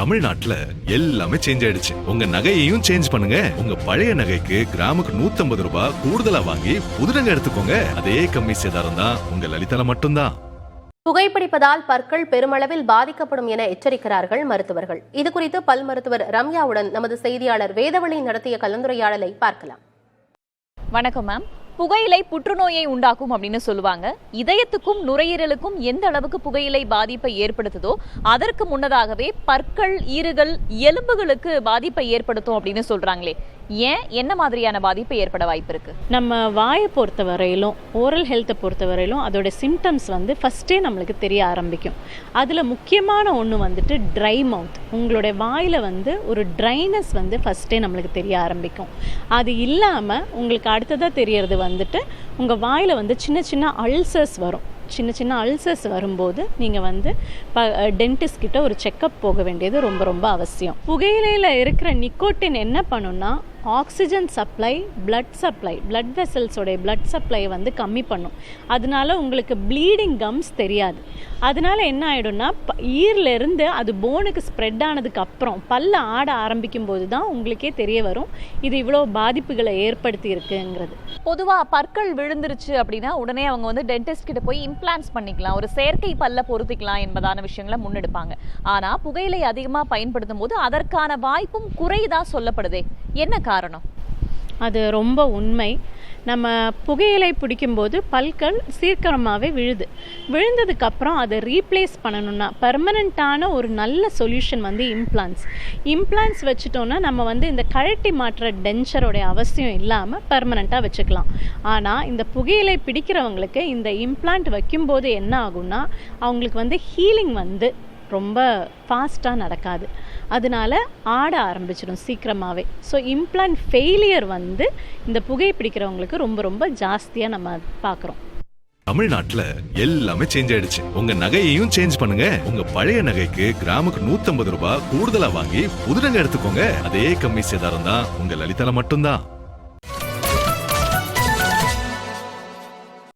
தமிழ்நாட்டுல எல்லாமே சேஞ்ச் ஆயிடுச்சு. உங்க நகையையும் சேஞ்ச் பண்ணுங்க. உங்க பழைய நகைக்கு கிராமுக்கு 150 ரூபாய் கூடுதலா வாங்கி புது நகை எடுத்துக்கோங்க. அதே கம்மி சேதாரம் தான் உங்க லலிதால மட்டும்தான். புகைப்பிடிப்பதால் பற்கள் பெருமளவில் பாதிக்கப்படும் என எச்சரிக்கிறார்கள் மருத்துவர்கள். இதுகுறித்து பல் மருத்துவர் ரம்யாவுடன் நமது செய்தியாளர் வேதவழி நடத்திய கலந்துரையாடலை பார்க்கலாம். வணக்கம் மேம். புகையிலை புற்றுநோயை உண்டாக்கும் அப்படின்னு சொல்லுவாங்க. இதயத்துக்கும் நுரையீரலுக்கும் எந்த அளவுக்கு புகையிலை பாதிப்பை ஏற்படுத்துதோ அதற்கு முன்னதாகவே பற்கள், ஈறுகள், எலும்புகளுக்கு பாதிப்பை ஏற்படுத்தும் அப்படின்னு சொல்றாங்களே, ஏன், என்ன மாதிரியான பாதிப்பு ஏற்பட வாய்ப்பு இருக்கு? நம்ம வாயை பொறுத்த வரையிலும், ஓரல் ஹெல்த்தை பொறுத்த வரையிலும் அதோட சிம்டம்ஸ் ஃபர்ஸ்டே நம்மளுக்கு தெரிய ஆரம்பிக்கும். அதில் முக்கியமான ஒன்று வந்துட்டு ட்ரை மவுத். உங்களுடைய வாயில் ஒரு ட்ரைனஸ் ஃபர்ஸ்டே நம்மளுக்கு தெரிய ஆரம்பிக்கும். அது இல்லாமல் உங்களுக்கு அடுத்ததாக தெரியறது உங்கள் வாயில் சின்ன சின்ன அல்சர்ஸ் வரும். சின்ன சின்ன அல்சர்ஸ் வரும்போது நீங்கள் டென்டிஸ்ட் கிட்ட ஒரு செக்கப் போக வேண்டியது ரொம்ப ரொம்ப அவசியம். புகையிலையில் இருக்கிற நிக்கோட்டின் என்ன பண்ணுன்னா ஆக்சிஜன் சப்ளை, பிளட் வெசல்ஸோடைய பிளட் சப்ளை கம்மி பண்ணும். அதனால உங்களுக்கு ப்ளீடிங் கம்ஸ் தெரியாது. அதனால என்ன ஆகிடும்னா ஈரிலிருந்து அது போனுக்கு ஸ்ப்ரெட் ஆனதுக்கு அப்புறம் பல்ல ஆட ஆரம்பிக்கும் போது தான் உங்களுக்கே தெரிய வரும் இது இவ்வளோ பாதிப்புகளை ஏற்படுத்தி இருக்குங்கிறது. பொதுவாக பற்கள் விழுந்துருச்சு அப்படின்னா உடனே அவங்க டென்டிஸ்ட் கிட்ட போய் இம்ப்ளான்ஸ் பண்ணிக்கலாம், ஒரு செயற்கை பல்ல பொருத்திக்கலாம் என்பதான விஷயங்களை முன்னெடுப்பாங்க. ஆனால் புகையிலை அதிகமாக பயன்படுத்தும் போது அதற்கான வாய்ப்பும் குறைதான் சொல்லப்படுதே, என்ன காரணம்? அது ரொம்ப உண்மை. நம்ம புகையிலை பிடிக்கும்போது பல்கள் சீக்கிரமாகவே விழுந்ததுக்கப்புறம் அதை ரீப்ளேஸ் பண்ணணும்னா பெர்மனண்ட்டான ஒரு நல்ல சொல்யூஷன் இம்ப்ளான்ஸ் வச்சுட்டோன்னா நம்ம இந்த கழட்டி மாற்ற டென்ச்சரோடைய அவசியம் இல்லாமல் பெர்மனண்ட்டாக வச்சுக்கலாம். ஆனால் இந்த புகையிலை பிடிக்கிறவங்களுக்கு இந்த இம்ப்ளான்ட் வைக்கும்போது என்ன ஆகும்னா அவங்களுக்கு ஹீலிங் ரொம்ப ஃபாஸ்ட்டாக நடக்காது. அதனால ஆட ஆரம்பிச்சிடும் சீக்கிரமாகவே. ஸோ இம்ப்ளான்ட் ஃபெயிலியர் இந்த புகை பிடிக்கிறவங்களுக்கு ரொம்ப ரொம்ப ஜாஸ்தியாக நம்ம பார்க்குறோம். தமிழ்நாட்டுல எல்லாமே சேஞ்ச் ஆயிடுச்சு. உங்க நகையையும் சேஞ்ச் பண்ணுங்க. உங்க பழைய நகைக்கு கிராமுக்கு 150 ரூபாய் கூடுதலா வாங்கி புது நகை எடுத்துக்கோங்க. அதே கம்மி சேதாரம் தான் உங்க லலிதால மட்டும்தான்.